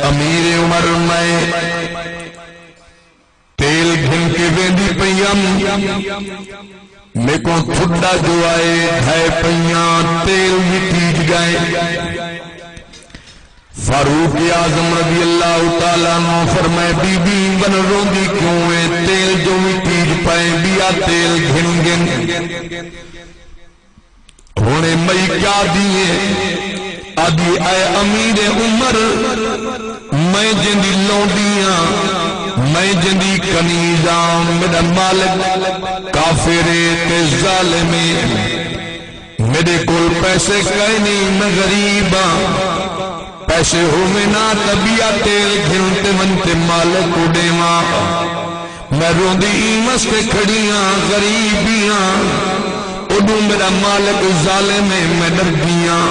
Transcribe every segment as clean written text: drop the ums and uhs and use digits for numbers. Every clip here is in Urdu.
امیر عمر میں تیل گھن کے ویندی پیم میں کو تھڈا جو آئے دھائے پیاں تیل بھی تیج گئے فاروق اعظم رضی اللہ تعالیٰ عنہ فرمائے بی بی بن روندی کیوں ہے تیل جو بھی تیج پائے بیا تیل گھن گھن ہونے مئی کیا دیئے آدھی اے امیر عمر میں جندی لونڈیاں میں جندی کنیزاں میرا مالک کافرے تے ظالمے میرے کول پیسے کہیں نہیں میں غریباں پیسے ہو میں نہ تبیا تیل گھنتے منتے مالک اڑے ماں میں روندی ایمس کے کھڑیاں غریبیاں اڈو میرا مالک ظالم میں ڈر گیاں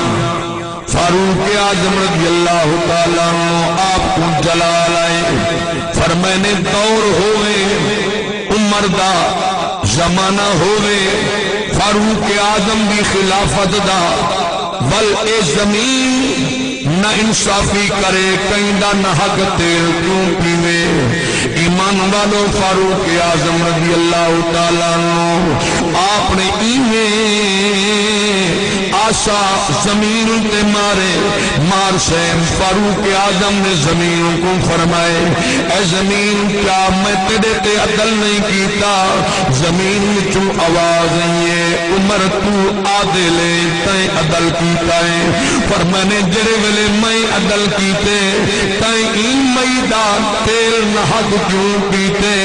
فاروق اعظم رضی اللہ تعالیٰ عنہ آپ کو جلال آئے فرمانے دور ہوئے عمر دا زمانہ ہوئے فاروق اعظم بھی خلافت دا ول اے زمین نہ انصافی کرے کہیں دا نہ حق تیل کیوں پیوے ایمان والو فاروق اعظم رضی اللہ تعالیٰ عنہ آپ نے آسا زمین تے مارے مار سے فاروق اعظم نے زمین کو فرمائے اے زمین کیا میں تیرے تے عدل نہیں کیتا زمین چو آواز ہے عمر تو عادلے تائیں عدل کیتا ہے فرمانے جرے ویلے میں عدل کیتے تائیں این میدہ تیل نحق کیوں پیتے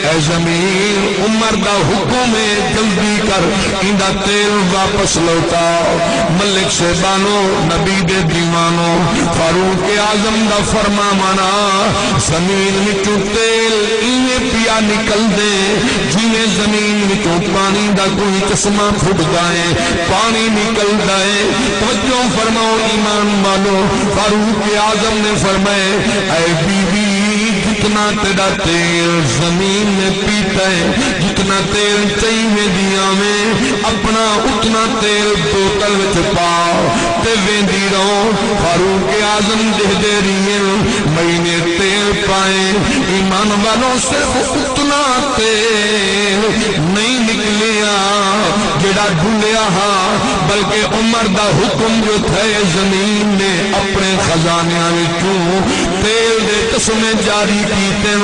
اے زمین عمر دا حکم ہے جلدی کر اندہ تیل واپس لوٹا ملک سے بانو نبی دے دیوانو فاروق اعظم دا فرما مانا زمین وچوں تیل اینے پیا نکل دے جینے زمین وچوں پانی دا کوئی چشمہ پھٹ جائے پانی نکل جائے توجہ فرماؤ ایمان والو فاروق اعظم نے فرمائے اے بی بی جتنا تیرا تیل زمین میں پیتا ہے جتنا تیل چاہیے دیا میں اپنا اتنا تیل بوتل وچ پاؤ تے ویندی رہو فاروق اعظم دے دے رہی میں نے تیل پائے ایمان والوں صرف اتنا تیل نہیں نکلیا جڑا ڈھولیا ہاں بلکہ عمر دا حکم جو تھے زمین نے اپنے خزانیاں وچوں تیل دے قسمیں جاری کیتے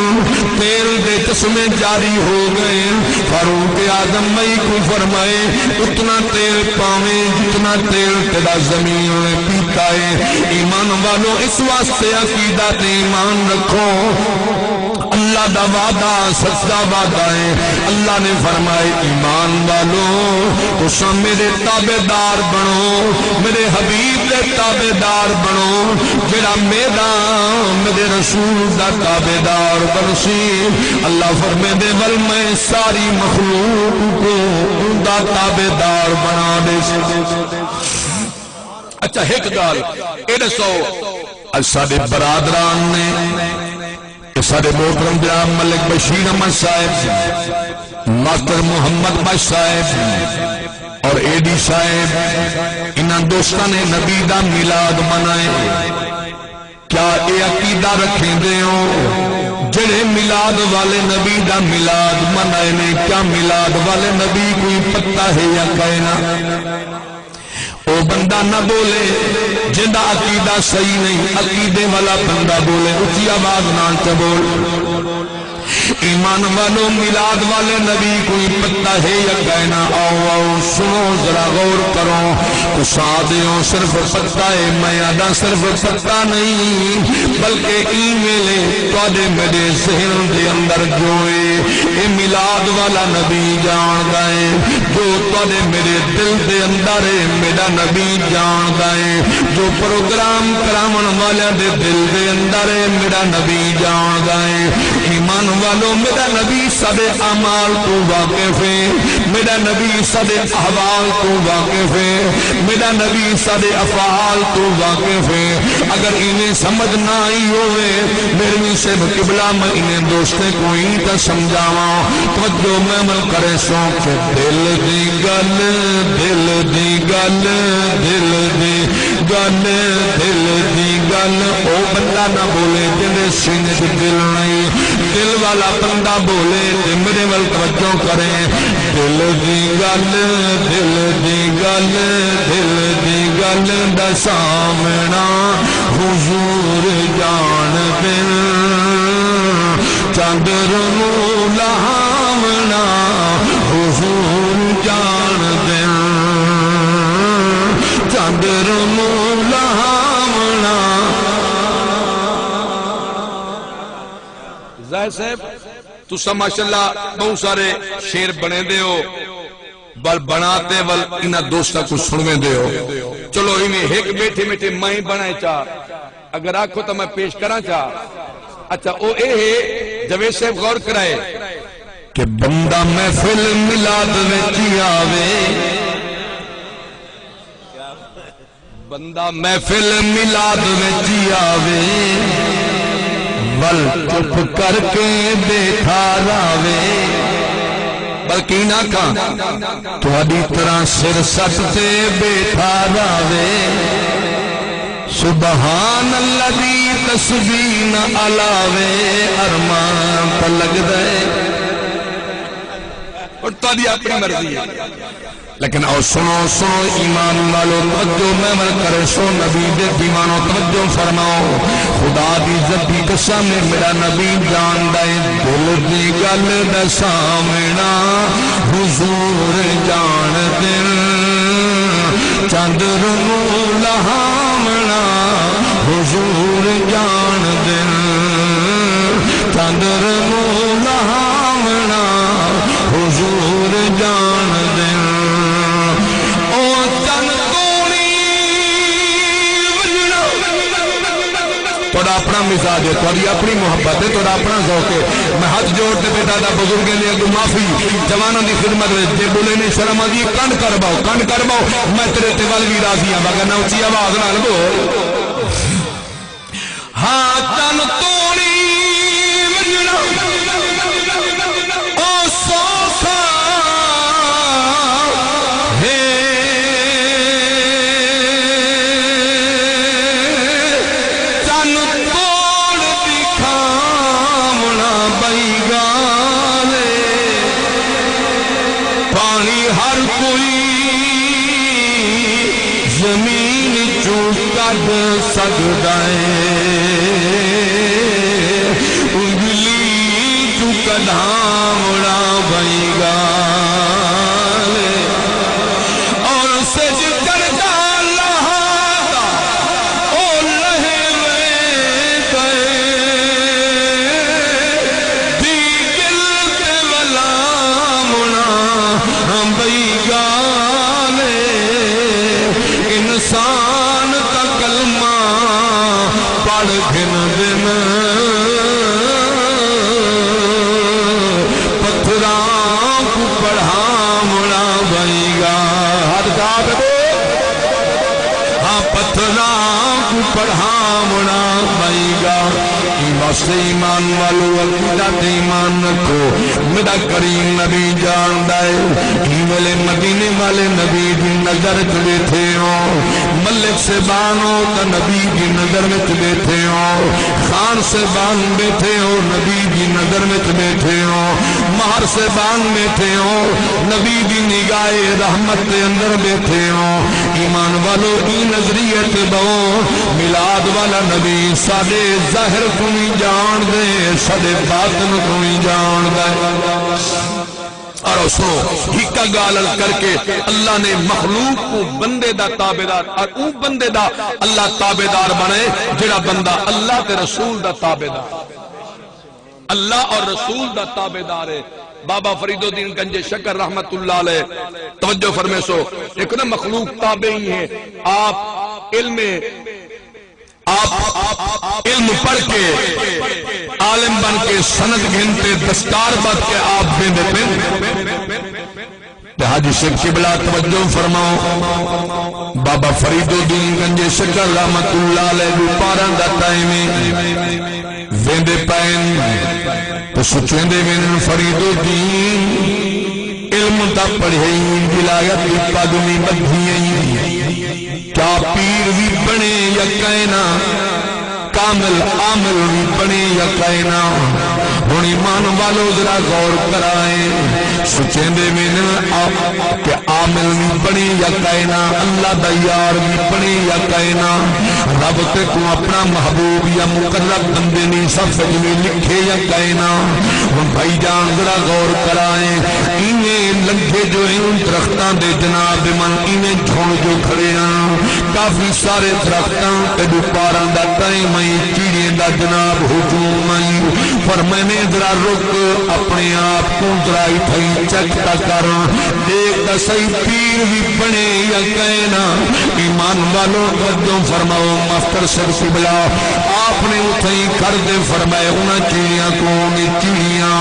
تیل دے قسمیں جاری ہو گئے فاروق اعظم میں کو فرمائے اتنا تیل پاویں جتنا تیل تیرا زمین میں پیتا ہے ایمان والوں اس واسطے عقیدہ تے ایمان رکھو اللہ دا وعدہ سچا وعدہ ہے اللہ نے فرمائے ایمان والوں تساں میرے تابعدار بنو میرے حبیب دے تابعدار بنو جڑا میرے رسول دا تابعدار بنسی اللہ فرمائے دے ول میں ساری مخلوق کو دا تابعدار بنا دے اچھا ایک گال ایڈے سو سارے برادران نے سارے محترم جناب ملک بشیر احمد صاحب ماسٹر محمد بش صاحب اور اے ڈی صاحب انہاں دوستاں نے نبی دا میلاد منائے کیا اے عقیدہ رکھیں دے ہو جڑے میلاد والے نبی دا میلاد منائے نے کیا میلاد والے نبی کوئی پتہ ہے یا کہنا او بندہ نہ بولے جندہ عقیدہ صحیح نہیں عقیدے والا بندہ بولے اچھی آواز نہ بول ایمان والوں میلاد والے نبی کوئی پتہ ہے یا کہنا آؤ آؤ سنو ذرا غور کرو کچھ آدھیوں صرف پتہ ہے میں آدھا صرف پتہ نہیں بلکہ ای میلے توڑے میرے ذہن دے اندر جوئے اے میلاد والا نبی جان گئے جو توڑے میرے دل دے اندر ہے میرا نبی جان گئے جو پروگرام کرامن والے دے دل دے اندر ہے میرا نبی جان گئے ایمان والوں میرا نبی سب اعمال کو واقف ہے میرا نبی سب احوال کو واقف ہے میرا نبی سب افعال کو واقف ہے اگر انہیں سمجھ نہ آئی ہوئے میرے سے قبلہ میں انہیں دوستے کو ہی تا سمجھاواں توجہ میں من کرے سوک دل دی گل دل دی گل دل دی گل دل دی گل او بندہ نہ بولے جے سینے تے دل نہیں دل والا بندہ بولے تے میرے ول توجہ کرے دل دی گل دل دی گل دل دی گل دا سامنا حضور جان دل چاندر نو لہامنا حضور جان دل چاندر نو لہامنا ظاہر صاحب تسا ماشاءاللہ بہت سارے شیر بنے دے ہو بل بناتے ول انہا دوستہ کو سنوے دے ہو چلو انہیں ایک بیٹھے بیٹھے مائیں بنائے چاہ اگر آنکھو تو میں پیش کرنا چاہ اچھا او اے ہے جوید صاحب غور کرائے کہ بندہ محفل ملاد وچ آوے بندہ محفل ملاد وچ آوے ول چپ کر کے بیٹھا راوے بلکہ نہ کہاں تہاڈی طرح سر سٹ تے بیٹھا راوے سبحان الذی تسبیح نہ علاوے ارمان پر لگ دے اور تاری اپنی مرضی ہے لیکن او سنو سنو ایمان والو توجہ محمل کرے سو نبی دے دیوانو توجہ فرماؤ خدا دی عزت دی قسم میرا نبی جان دے دل دی گل دا سامنا حضور جان دل چاندر نو لہامنا حضور جان دل چاندر نو لہامنا حضور جان دل توڑا اپنا مزاج ہے توڑی اپنی محبت ہے توڑا اپنا ذوق ہے میں ہاتھ جوڑتے بیٹا دا بزرگیں لیا کہ معافی جوانوں دی خدمت میں جے بولے نے شرم آجی کنڈ کر باؤ میں تیرے تیوال بھی راضی ہوں مگر نہ اچھی آواز نہ لگو ہاں چن توڑی او سوسا ہر کوئی زمین چوٹ کر سکتا ہے انگلی چوک دھامڑا بھائی گا اور سج کر ڈالا او لہے میں گئے دی گل تے ولا منا ہم بھائی گالے انسان کا کلمہ پڑھ گن دن پتھراں کو پڑھا مڑا بھائی گا ہاتھ کہا دے ہاں پتھراں کو پڑھا مڑا بھائی گا ایمان والو عقیدت ایمان رکھو میرا کریم نبی جان دائے ایملے مدینے والے نبی دی نظر چلے تھے ہو ملک سے بانو تا نبی دی نظر میں چلے تھے ہو خان سے بان بیٹھے ہو نبی دی نظر میں چلے تھے ہو مہر سے بان بیٹھے ہو نبی دی نگاہ رحمت کے اندر بیٹھے ہو ایمان والو ای نظریت بہو میلاد والا نبی سادے ظاہر کنی جان دے سادے باطن کنی جان دے اور سنو ہکا گالل کر کے اللہ نے مخلوق کو بندے دا تابدار اور اون بندے دا اللہ تابدار بنے جڑا بندہ اللہ تے رسول دا تابدار اللہ اور رسول دا تابدار ہے بابا فرید الدین گنج شکر رحمت اللہ علیہ توجہ فرمے سو ایک نا مخلوق تابعی ہے آپ علم پڑھ کے عالم بن کے سند گھنتے دستار بات کے آپ بیندے پہ حاجی شیخ قبلہ توجہ فرماؤ بابا فرید الدین گنج شکر رحمت اللہ علیہ پاران دا ٹائم ویندے پین تو سچویں دے وین فرید الدین علم تا پڑھیں ولایت پاگنی بدھیں کیا پیر بھی بنے یا کہنا کامل عامل بھی بنے یا کہنا ہن ایمان والو ذرا غور کرائیں سوچیں دے میں آپ کہ عامل بھی بنے یا کہنا اللہ دا یار بھی بنے یا کہنا رب تے کو اپنا محبوب یا مقرب بندے نہیں سب میں لکھے یا کہنا ہن بھائی جان ذرا غور کرائیں انہیں لنگے جو ان درختاں دے جناب من انہیں جھون جو کھڑے ہیں کافی سارے درختاں تے دوپہراں دا ٹائم ہے چیڑیاں دا جناب ہجوم ہے پر میں نے ذرا رک اپنے آپ کو ذرا اتھائی چکتا کر دیکھ دا صحیح پیر بھی بنے یا کہنا ایمان والوں وجوں فرماؤ مفتر سر قبلہ آپ نے اتھائی کر دے فرمائے انہاں چیڑیاں کو چیڑیاں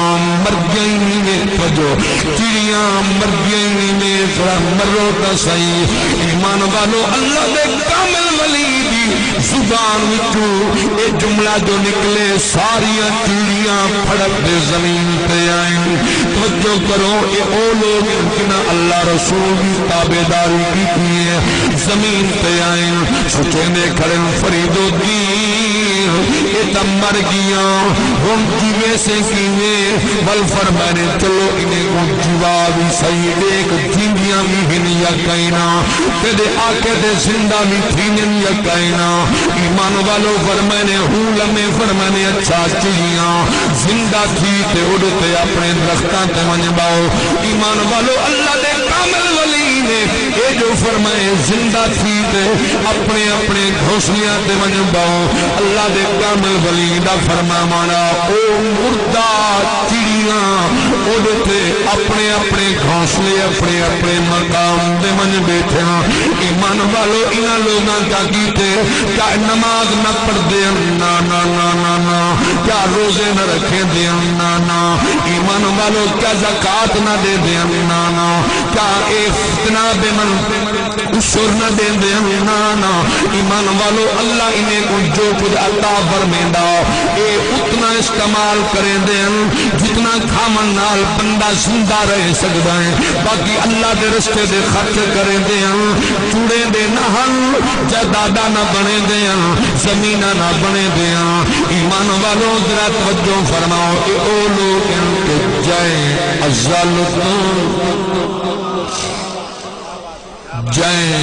مر گئی نہیں وجو چیڑیاں مر گئی نہیں ذرا مرو تا صحیح ایمان والوں اللہ دے کامل ولی دی زبان وچوں اے جملہ جو نکلے ساریاں چیڑیاں پھڑک دے زمین پہ آئیں توجہ کرو اے او لوگ جنہاں اللہ رسول کی تابعداری کی ہے زمین پہ آئیں سوچیں دے کھڑے فرید و دین اے تم مر گیا ہم جیوے سے کیوے بل فرمانے چلو انہیں کو جوابی صحیح دیکھ جنگیاں بھی ہن یا کائنا تیرے آکے دے زندہ بھی تھینن یا کائنا ایمان والو فرمانے لمے فرمانے اچھا چیزیاں زندہ تھی تے اڑتے اپنے درختاں تے منباؤ ایمان والو اللہ دے کامل ولی نے اے جو فرمائے زندہ تھی تے اپنے اپنے گھوسلیاں تے منباؤ اللہ دے کامل ولی دا فرما مانا او مردہ چڑیاں اڑتے اپنے اپنے گھوسلے اپنے اپنے مقام دے من بیٹھے ہیں ایمان والو انہاں لوگاں کا کیتے کیا نماز نہ پڑھ دے نا نا نا نا نا کیا روزے نہ رکھے دے نا نا ایمان والو کیا زکات نہ دے دے نا نا کیا فتنہ بے من اسر نہ دے دے نا نا ایمان والو اللہ انہیں کو جو کچھ عطا فرمیندہ اے اتنا استعمال کریں دے جتنا کھامن نال بندہ زندہ رہ سکتا ہے باقی اللہ دے رستے دے خرچ کریں دے چوڑے دے نہ ہن جائیداداں نہ بنے دے زمینہ نہ بنے دے ایمان والوں ذرا توجہ فرماؤ اے او لوگ ان کے جائیں ازالتوں جائیں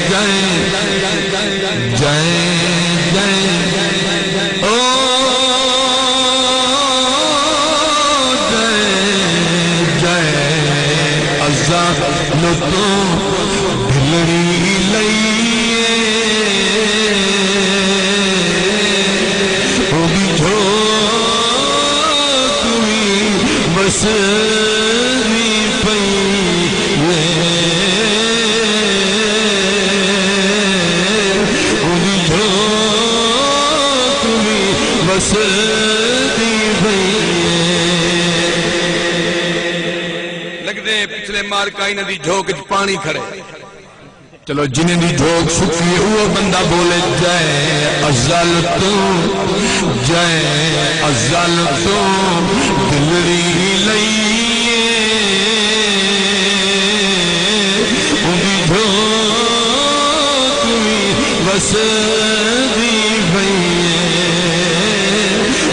جائیں جائیں جائیں او جائیں جائیں ازالتوں دلڑی لئیے وہ بھی جو تمہیں بس نہیں پئی وہ بھی جو تمہیں بس نہیں پئی لگ دے پچھلے مارکائی ندی جھوک پانی کھڑے چلو جنہیں دی جھوک سکی وہ بندہ بولے جائے ازالتوں جائے ازالتوں دلڑی لئیے وہ بھی جھوک بھی بس دی بھئیے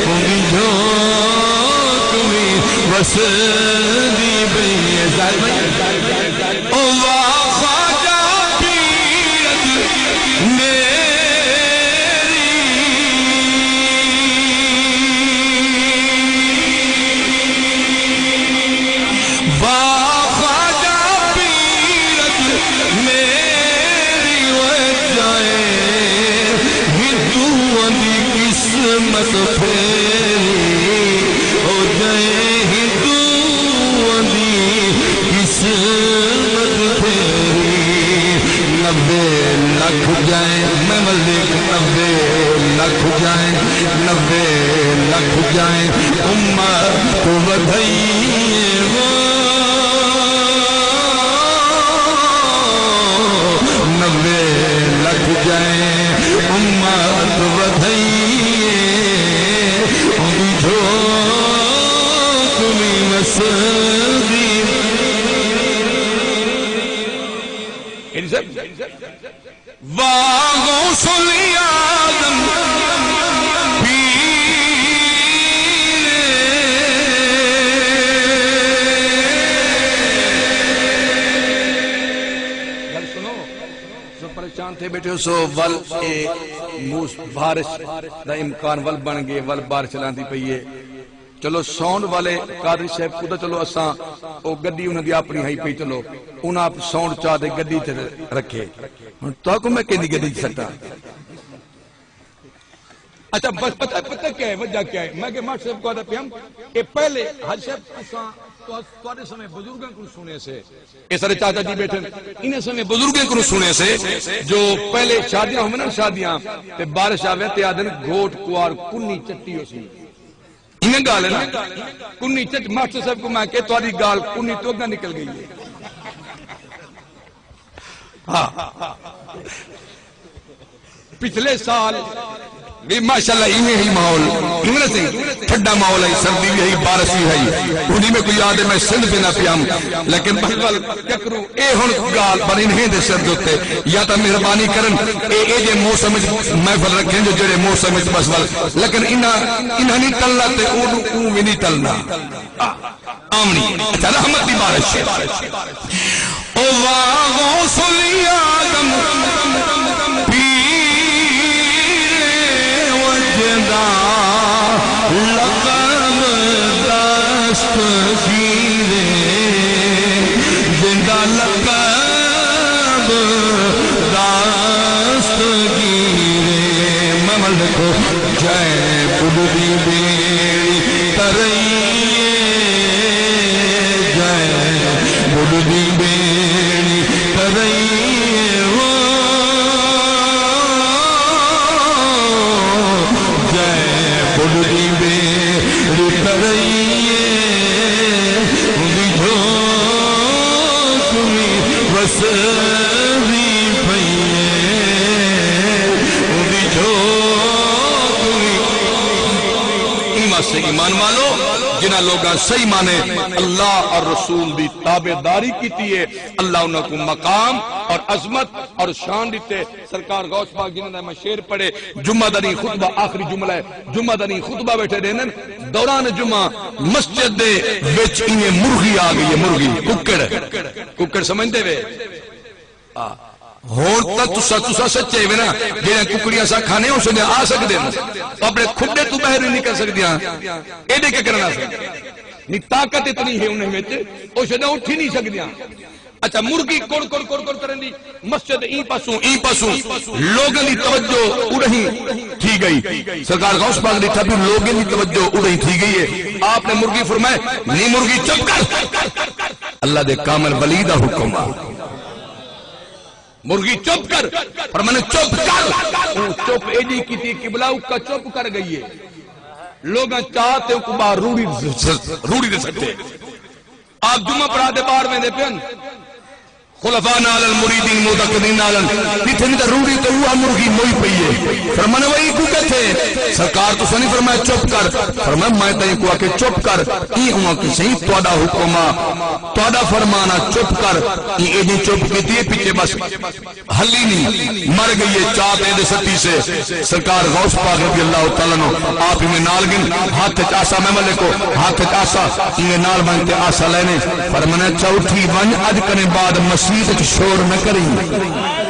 وہ بھی جھوک بھی بس دی بھئیے ظاہر بھئی او جائیں امت کو بدھائیے وہ 90 لاکھ جائیں امت بدھائیے جو تمہیں مسجد غوث العالم پریشان تھے بیٹھے سو ول موس بارش دا امکان ول بن گئے ول بارش چلاندی پئی ہے چلو ساؤنڈ والے قادری صاحب خود چلو اساں او گڈی انہاں دی اپنی ہئی پئی چلو انہاں ساؤنڈ چا دے گڈی تے رکھے ہن تو کو میں کیندی گڈی سٹا اچھا بس پتہ کیا ہے وجہ کیا ہے میں کہ ماٹ صاحب کو آتا پیام کہ پہلے حج صاحب اساں توڑے سمے بزرگاں کو سنے سے اس طرح چاچا جی بیٹھے انہیں سمے بزرگاں کو سنے سے جو پہلے شادیاں ہوئے نا شادیاں تے بارش آوے تے آدھن گھوٹ کوار کنی چٹی ہو سی انہیں گال ہے نا کنی چٹ ماسٹر صاحب کو میں کہ توڑی گال کنی تو گا نکل گئی ہے ہاں پچھلے سال بھی ماشاءاللہ انہیں ہی ماحول ٹھڈا ماحول ہے سردی بھی ہے بارش بھی ہے انہیں میں کوئی یاد ہے میں سندھ پہ نہ پیام لیکن بہرحال کیا کروں اے ہن گال پر انہیں دے سر دوتے یا تا مہربانی کرن اے جے موسم محفل رکھیں جو جڑے موسم بس ول لیکن انہاں نہیں ٹلنا تے او بھی نہیں ٹلنا آمنی اچھا رحمت دی بارش او غوث العالم لقب دستگیرے زندہ لقب دستگیرے مملک جائے بڑی بیڑی ترائیے جائے بڑی بیڑی ترائیے بڑی بیڑی ترائیے وسری پئیے ایمان والو جنہ لوگاں صحیح مانے اللہ اور رسول دی تابعداری کیتی ہے اللہ انہوں کو مقام اور عظمت اور شان دیتے سرکار غوث پاک جنہوں نے میں شعر پڑھے جمعہ دنی خطبہ آخری جملہ ہے جمعہ دنی خطبہ بیٹھے رہنے دوران جمعہ مسجد دے وچ انہیں مرغی آ گئی ہے مرغی ککڑ سمجھتے ہوئے ہون تک تسا سچے ہوئے نا جنہیں ککڑیاں سا کھانے ہوں سنے آ سکتے ہیں اپنے کھڈے تو باہر نہیں کر سکتے ہیں ایڈے کیا کرنا سکتے نہیں طاقت اتنی ہے انہیں میں وہ شدہ اٹھی نہیں سکتے ہیں اچھا مرغی کڑ کڑ کڑ کڑ کرن دی مسجد این پاسوں لوگوں دی توجہ اڑہی تھی گئی سرکار غوث پاک نے تھا لوگوں دی توجہ اڑہی تھی گئی ہے آپ نے مرغی فرمائے نہیں مرغی چپ کر اللہ دے کامل ولی دا حکم مرغی چپ کر فرمانے چپ کر چپ ایڈی کی تھی قبلہ کا چپ کر گئی ہے لوگ چاہتے ہیں کہ باہر روڑی دے سکتے آپ جمعہ پڑھا دے باہر میں دے پین خلفاء نالن مریدین مدقدین نالن پیتھے نہیں تا روڑی تو ہوا مرغی موئی پئیے فرمانے وہی کو کہتے سرکار تو سنی فرمایا چپ کر فرمایا میں تہیں کو آکے چپ کر ای ہوا کہ صحیح توڑا حکمہ توڑا فرمانا چپ کر ای ایجی چپ کیتی ہے پیچھے بس حلی نہیں مر گئی ہے چاہتے دے ستی سے سرکار غوث پاک رضی اللہ تعالیٰ نو آپ ہمیں نال گن ہاتھ چاسا میں ملے کو ہاتھ چاسا ہمیں نال بنتے آسا لینے فرمانے چوٹھی ون اج کنے بعد مسیح شور نہ کریں